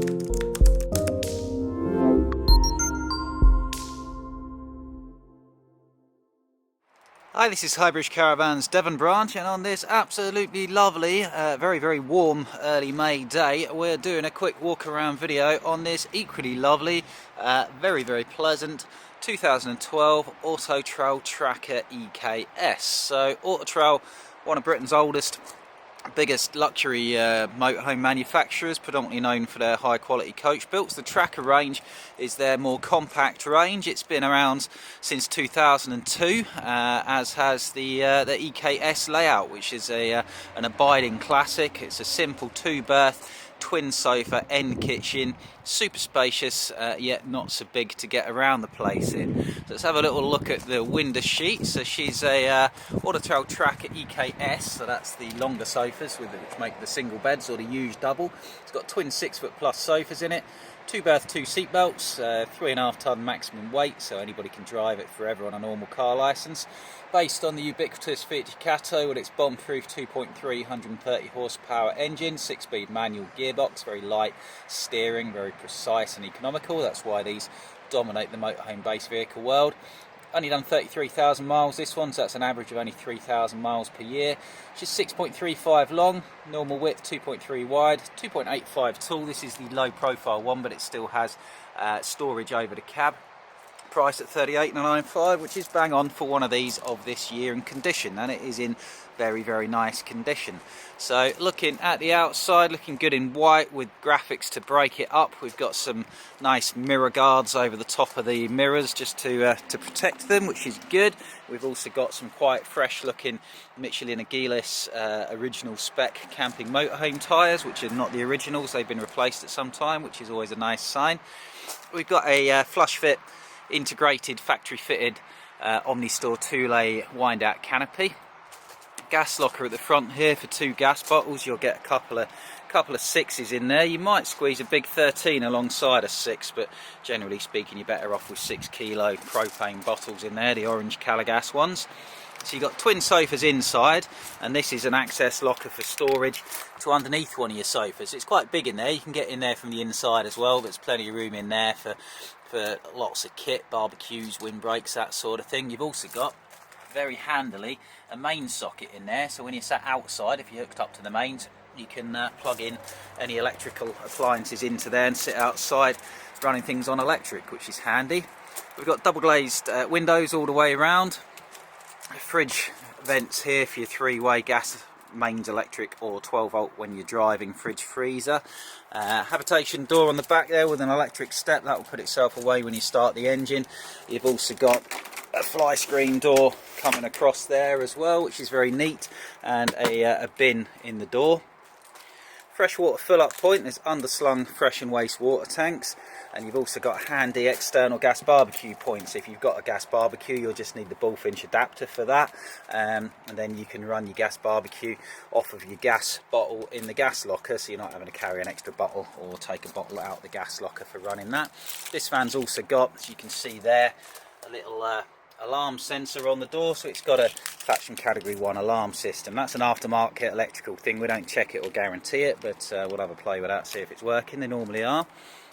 Hi, this is Highbridge Caravans Devon branch, and on this absolutely lovely, very warm early May day, we're doing a quick walk around video on this equally lovely, very pleasant 2012 Autotrail Tracker EKS. So Autotrail, one of Britain's oldest, biggest luxury motorhome manufacturers, predominantly known for their high quality coach builds. The Tracker range is their more compact range. It's been around since 2002, as has the EKS layout, which is an abiding classic. It's a simple 2-berth twin sofa, end kitchen, super spacious, yet not so big to get around the place in. So let's have a little look at the window sheet. So she's a Autotrail Tracker EKS, so that's the longer sofas which make the single beds or the huge double. It's got twin 6-foot+ sofas in it, 2-berth, 2 seat belts, 3.5 ton maximum weight, so anybody can drive it forever on a normal car licence. Based on the ubiquitous Fiat Ducato with its bomb-proof 2.3 130 horsepower engine, 6-speed manual gearbox, very light steering, very precise and economical. That's why these dominate the motorhome base vehicle world. Only done 33,000 miles this one, so that's an average of only 3,000 miles per year. She's 6.35 long, normal width 2.3 wide, 2.85 tall. This is the low profile one, but it still has storage over the cab. Price at $38,995, which is bang on for one of these of this year in condition, and it is in very nice condition. So looking at the outside, looking good in white with graphics to break it up. We've got some nice mirror guards over the top of the mirrors just to protect them, which is good. We've also got some quite fresh looking Michelin Agilis original spec camping motorhome tyres, which are not the originals. They've been replaced at some time, which is always a nice sign. We've got a flush fit integrated factory fitted Omnistore 2-lay wind out canopy. Gas locker at the front here for 2 gas bottles. You'll get a couple of 6s in there. You might squeeze a big 13 alongside a 6, but generally speaking you're better off with 6 kilo propane bottles in there, the orange Calagas ones. So you've got twin sofas inside, and this is an access locker for storage to underneath one of your sofas. It's quite big in there. You can get in there from the inside as well. There's plenty of room in there for lots of kit, barbecues, windbreaks, that sort of thing. You've also got, very handily, a main socket in there, so when you're sat outside, if you're hooked up to the mains, you can plug in any electrical appliances into there and sit outside running things on electric, which is handy. We've got double glazed windows all the way around. Fridge vents here for your 3-way gas, mains, electric or 12 volt when you're driving, fridge freezer. Habitation door on the back there with an electric step that will put itself away when you start the engine. You've also got a fly screen door coming across there as well, which is very neat, and a bin in the door. Freshwater fill up point, there's underslung fresh and waste water tanks, and you've also got handy external gas barbecue points. If you've got a gas barbecue, you'll just need the bullfinch adapter for that, and then you can run your gas barbecue off of your gas bottle in the gas locker, so you're not having to carry an extra bottle or take a bottle out of the gas locker for running that. This van's also got, as you can see there, a little alarm sensor on the door, so it's got a Faction Category 1 alarm system. That's an aftermarket electrical thing. We don't check it or guarantee it, but we'll have a play with that, see if it's working. They normally are.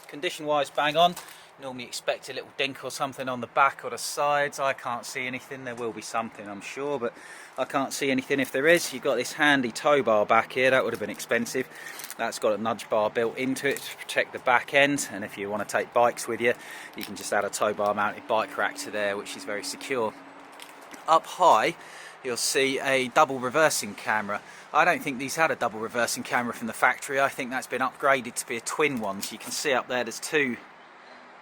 Condition wise, bang on. Normally expect a little dink or something on the back or the sides. I can't see anything. There will be something, I'm sure, but I can't see anything if there is. You've got this handy tow bar back here. That would have been expensive. That's got a nudge bar built into it to protect the back end, and if you want to take bikes with you, you can just add a tow bar mounted bike rack to there, which is very secure. Up high you'll see a double reversing camera. I don't think these had a double reversing camera from the factory. I think that's been upgraded to be a twin one. So you can see up there, there's 2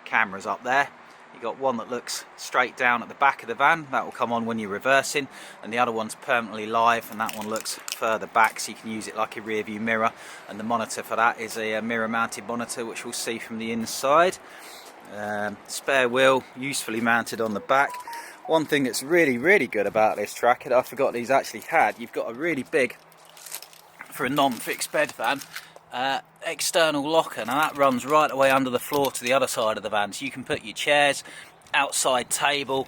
cameras up there. You've got one that looks straight down at the back of the van, that will come on when you're reversing, and the other one's permanently live, and that one looks further back, so you can use it like a rear view mirror, and the monitor for that is a mirror mounted monitor, which we'll see from the inside. Spare wheel usefully mounted on the back. One thing that's really good about this Tracker that I forgot these actually had, you've got a really big, for a non-fixed bed van, external locker. Now that runs right away under the floor to the other side of the van, so you can put your chairs, outside table,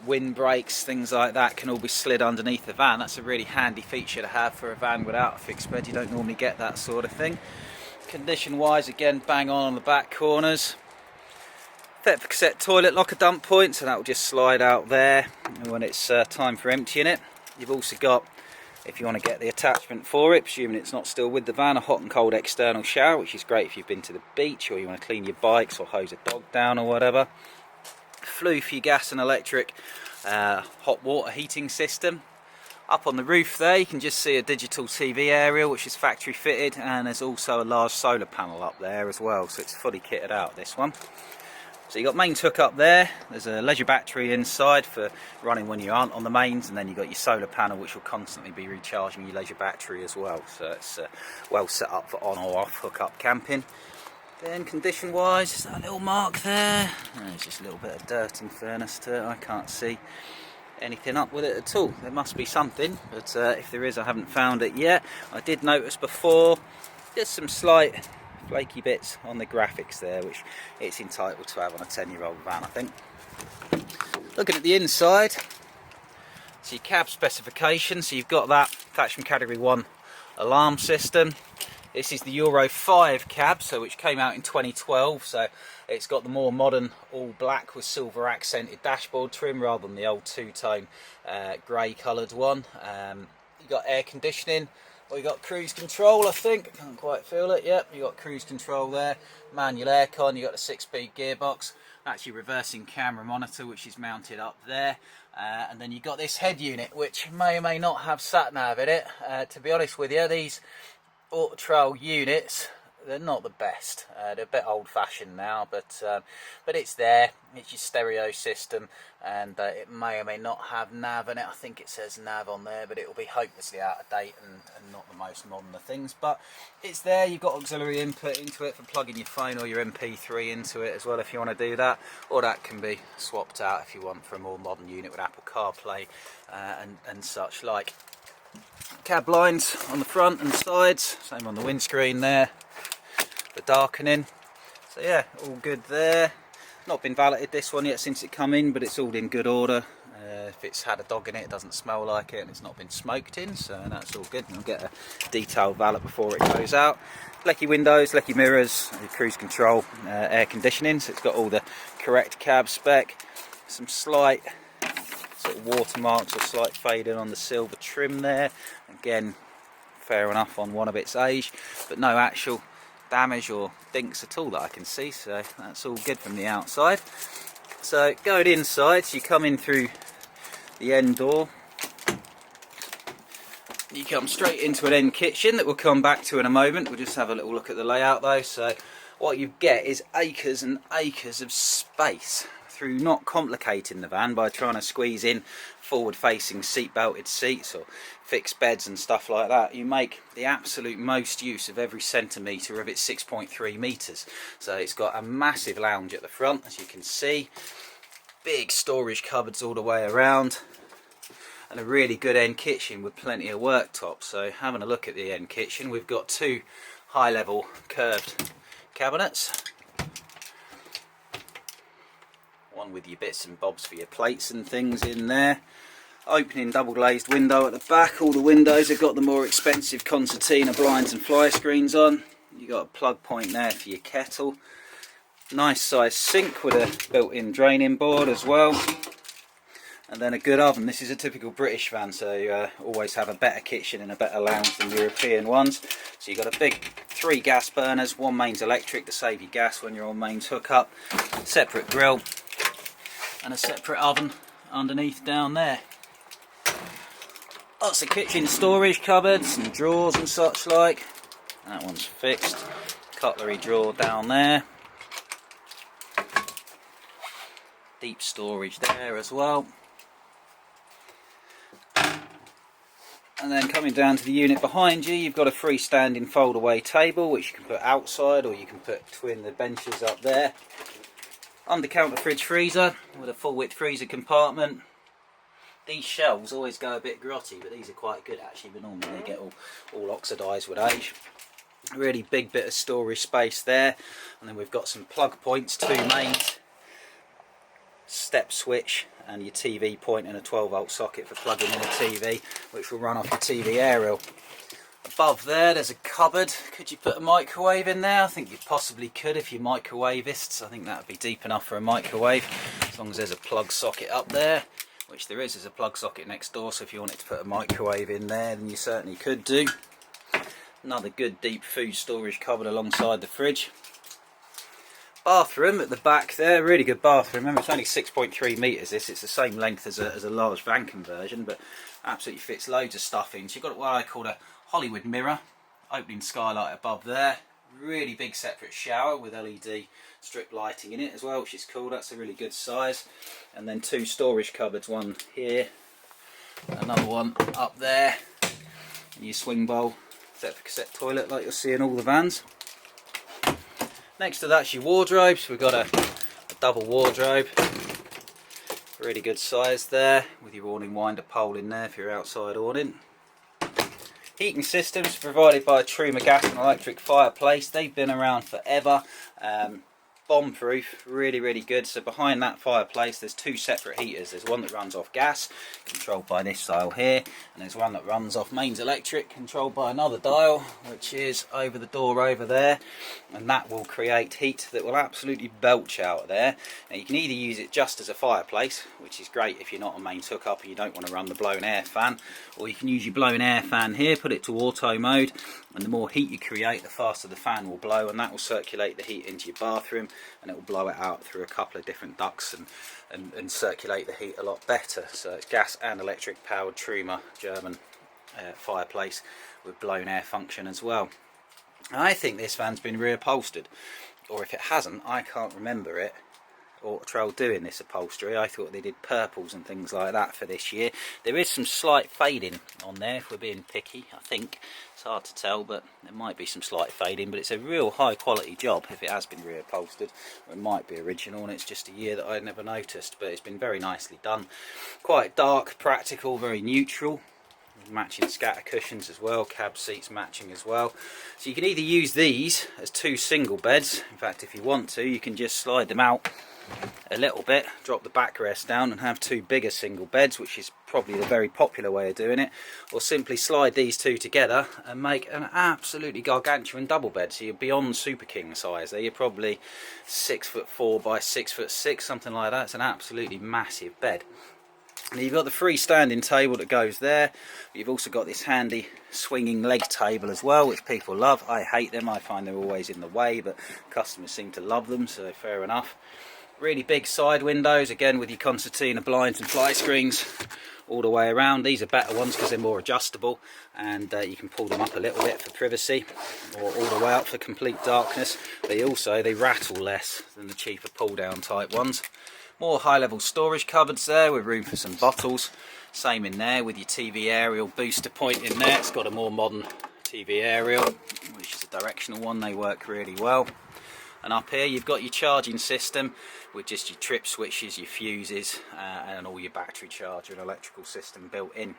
windbreaks, things like that can all be slid underneath the van. That's a really handy feature to have for a van without a fixed bed. You don't normally get that sort of thing. Condition wise, again, bang on the back corners. Fit for cassette toilet locker dump point, so that will just slide out there when it's time for emptying it. You've also got, if you want to get the attachment for it, presuming it's not still with the van, a hot and cold external shower, which is great if you've been to the beach or you want to clean your bikes or hose a dog down or whatever. Flue for your gas and electric hot water heating system. Up on the roof there you can just see a digital TV aerial which is factory fitted, and there's also a large solar panel up there as well, so it's fully kitted out, this one. So you've got mains hook up there, there's a leisure battery inside for running when you aren't on the mains, and then you've got your solar panel which will constantly be recharging your leisure battery as well, so it's well set up for on or off hook up camping. Then condition wise, is that little mark there? There's just a little bit of dirt in fairness to it, I can't see anything up with it at all. There must be something, but if there is I haven't found it yet. I did notice before just some slight flaky bits on the graphics there, which it's entitled to have on a 10-year-old van, I think. Looking at the inside, so your cab specifications, so you've got that attachment category 1 alarm system. This is the Euro 5 cab, so which came out in 2012, so it's got the more modern all black with silver accented dashboard trim rather than the old two-tone grey coloured one. You got air conditioning, or you got cruise control, I think. I can't quite feel it yet. You got cruise control there, manual aircon, you got a 6-speed gearbox. That's your reversing camera monitor which is mounted up there. And then you got this head unit which may or may not have sat nav in it. To be honest with you, these Autotrail units, they're not the best. They're a bit old-fashioned now, but it's there. It's your stereo system, and it may or may not have nav in it. I think it says nav on there, but it will be hopelessly out of date and not the most modern of things. But it's there. You've got auxiliary input into it for plugging your phone or your MP3 into it as well if you want to do that, or that can be swapped out if you want for a more modern unit with Apple CarPlay and such like. Cab lines on the front and sides, same on the windscreen there, the darkening. So yeah, all good there. Not been valeted this one yet since it come in, but it's all in good order. If it's had a dog in it, it doesn't smell like it, and it's not been smoked in, so that's all good. We'll get a detailed valet before it goes out. Lecky windows, lecky mirrors, cruise control, air conditioning, so it's got all the correct cab spec. Some slight sort of watermarks or slight fading on the silver trim there. Again, fair enough on one of its age, but no actual damage or dinks at all that I can see, so that's all good from the outside. So going inside, so you come in through the end door, you come straight into an end kitchen that we'll come back to in a moment. We'll just have a little look at the layout though. So what you get is acres and acres of space through not complicating the van by trying to squeeze in forward facing seat belted seats or fixed beds and stuff like that. You make the absolute most use of every centimetre of its 6.3 metres. So it's got a massive lounge at the front, as you can see, big storage cupboards all the way around, and a really good end kitchen with plenty of worktop. So having a look at the end kitchen, we've got 2 high level curved cabinets, one with your bits and bobs for your plates and things in there. Opening double glazed window at the back. All the windows have got the more expensive concertina blinds and fly screens on. You got a plug point there for your kettle. Nice sized sink with a built-in draining board as well. And then a good oven. This is a typical British van, so you always have a better kitchen and a better lounge than European ones. So you've got a big 3 gas burners, 1 mains electric to save you gas when you're on mains hookup, separate grill, and a separate oven underneath down there. Lots of kitchen storage cupboards and drawers and such like. That one's fixed. Cutlery drawer down there. Deep storage there as well. And then coming down to the unit behind you, you've got a freestanding fold-away table which you can put outside, or you can put between the benches up there. Under-counter fridge freezer with a full-width freezer compartment. These shelves always go a bit grotty, but these are quite good actually, but normally they get all oxidised with age. A really big bit of storage space there. And then we've got some plug points, 2 mains, step switch, and your TV point and a 12 volt socket for plugging in a TV, which will run off your TV aerial. Above there, there's a cupboard. Could you put a microwave in there? I think you possibly could if you're microwavists. I think that would be deep enough for a microwave, as long as there's a plug socket up there, which there is. There's a plug socket next door, so if you wanted to put a microwave in there, then you certainly could do. Another good deep food storage cupboard alongside the fridge. Bathroom at the back there, really good bathroom. Remember, it's only 6.3 metres this. It's the same length as a large van conversion, but absolutely fits loads of stuff in. So you've got what I call a Hollywood mirror, opening skylight above there, really big separate shower with LED strip lighting in it as well, which is cool. That's a really good size. And then 2 storage cupboards, one here, another one up there, and your swing bowl set for cassette toilet like you'll see in all the vans. Next to that's your wardrobes. We've got a double wardrobe, really good size there, with your awning winder pole in there for your outside awning. Heating systems provided by a Truma gas and electric fireplace. They've been around forever. Bomb proof, really good. So behind that fireplace there's 2 separate heaters. There's one that runs off gas, controlled by this dial here, and there's one that runs off mains electric, controlled by another dial, which is over the door over there, and that will create heat that will absolutely belch out of there. Now you can either use it just as a fireplace, which is great if you're not a mains hookup and you don't want to run the blown air fan, or you can use your blown air fan here, put it to auto mode, and the more heat you create, the faster the fan will blow, and that will circulate the heat into your bathroom, and it will blow it out through a couple of different ducts and circulate the heat a lot better. So it's gas and electric powered Truma German fireplace with blown air function as well. I think this van's been reupholstered, or if it hasn't, I can't remember it. Autotrail doing this upholstery. I thought they did purples and things like that for this year. There is some slight fading on there if we're being picky, I think. It's hard to tell, but there might be some slight fading, but it's a real high quality job if it has been reupholstered. Or it might be original and it's just a year that I'd never noticed, but it's been very nicely done. Quite dark, practical, very neutral. Matching scatter cushions as well, cab seats matching as well. So you can either use these as 2 single beds. In fact, if you want to, you can just slide them out a little bit, drop the backrest down and have 2 bigger single beds, which is probably the very popular way of doing it, or simply slide these 2 together and make an absolutely gargantuan double bed. So you're beyond Super King size there. You're probably 6'4" by 6'6", something like that. It's an absolutely massive bed. Now you've got the freestanding table that goes there, but you've also got this handy swinging leg table as well, which people love. I hate them, I find they're always in the way, but customers seem to love them, so fair enough. Really big side windows, again with your concertina blinds and fly screens all the way around. These are better ones because they're more adjustable, and you can pull them up a little bit for privacy, or all the way up for complete darkness. They rattle less than the cheaper pull down type ones. More high level storage cupboards there with room for some bottles. Same in there with your TV aerial booster point in there. It's got a more modern TV aerial, which is a directional one. They work really well. And up here you've got your charging system with just your trip switches, your fuses, and all your battery charger and electrical system built in.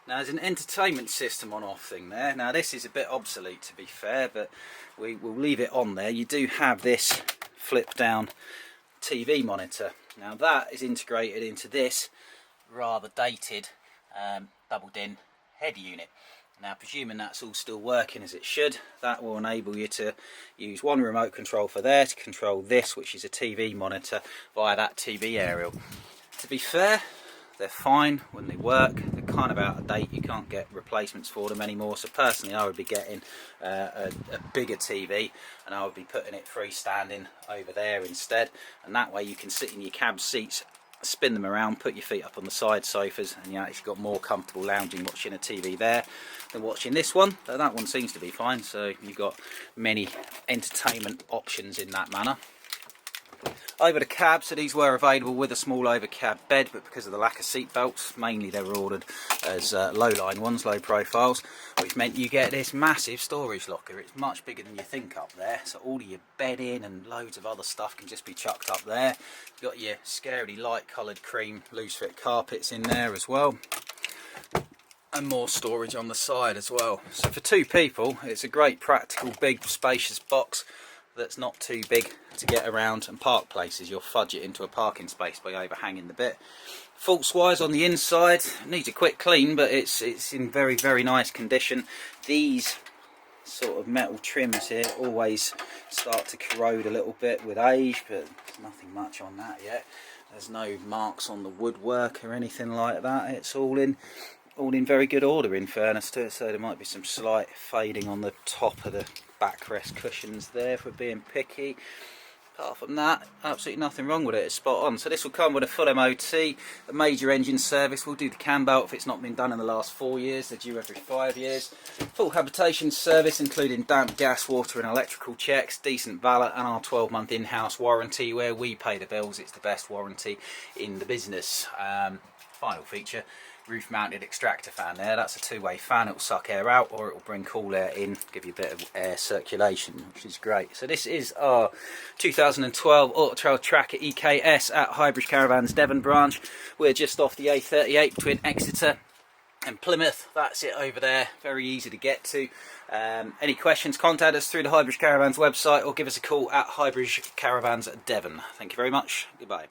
Now there's an entertainment system on off thing there. Now this is a bit obsolete to be fair, but we will leave it on there. You do have this flip down TV monitor. Now that is integrated into this rather dated doubled in head unit. Now presuming that's all still working as it should, that will enable you to use one remote control for there to control this, which is a TV monitor, via that TV aerial. To be fair, they're fine when they work. They're kind of out of date. You can't get replacements for them anymore. So personally I would be getting a bigger TV, and I would be putting it freestanding over there instead, and that way you can sit in your cab seats, spin them around, put your feet up on the side sofas, and you actually got more comfortable lounging watching a TV there than watching this one. But that one seems to be fine, so you've got many entertainment options in that manner. Over the cab, so these were available with a small over cab bed, but because of the lack of seat belts, mainly they were ordered as low line ones, low profiles, which meant you get this massive storage locker. It's much bigger than you think up there, so all of your bedding and loads of other stuff can just be chucked up there. You've got your scarily light coloured cream loose fit carpets in there as well, and more storage on the side as well. So for 2 people, it's a great practical big spacious box that's not too big to get around and park places. You'll fudge it into a parking space by overhanging the bit. Faults wise on the inside, needs a quick clean, but it's in very, very nice condition. These sort of metal trims here always start to corrode a little bit with age, but there's nothing much on that yet. There's no marks on the woodwork or anything like that. It's all in very good order, in fairness to it. So there might be some slight fading on the top of the backrest cushions there if we're being picky. Apart from that, absolutely nothing wrong with it. It's spot on. So this will come with a full MOT, a major engine service. We'll do the cam belt if it's not been done in the last 4 years. They're due every 5 years. Full habitation service, including damp, gas, water and electrical checks, decent valet, and our 12-month in-house warranty where we pay the bills. It's the best warranty in the business. Final feature, roof mounted extractor fan there. That's a two-way fan. It will suck air out or it will bring cool air in, give you a bit of air circulation, which is great. So this is our 2012 Autotrail Tracker EKS at Highbridge Caravans Devon branch. We're just off the A38 between Exeter and Plymouth. That's it over there, very easy to get to. Any questions, contact us through the Highbridge Caravans website or give us a call at Highbridge Caravans Devon. Thank you very much. Goodbye.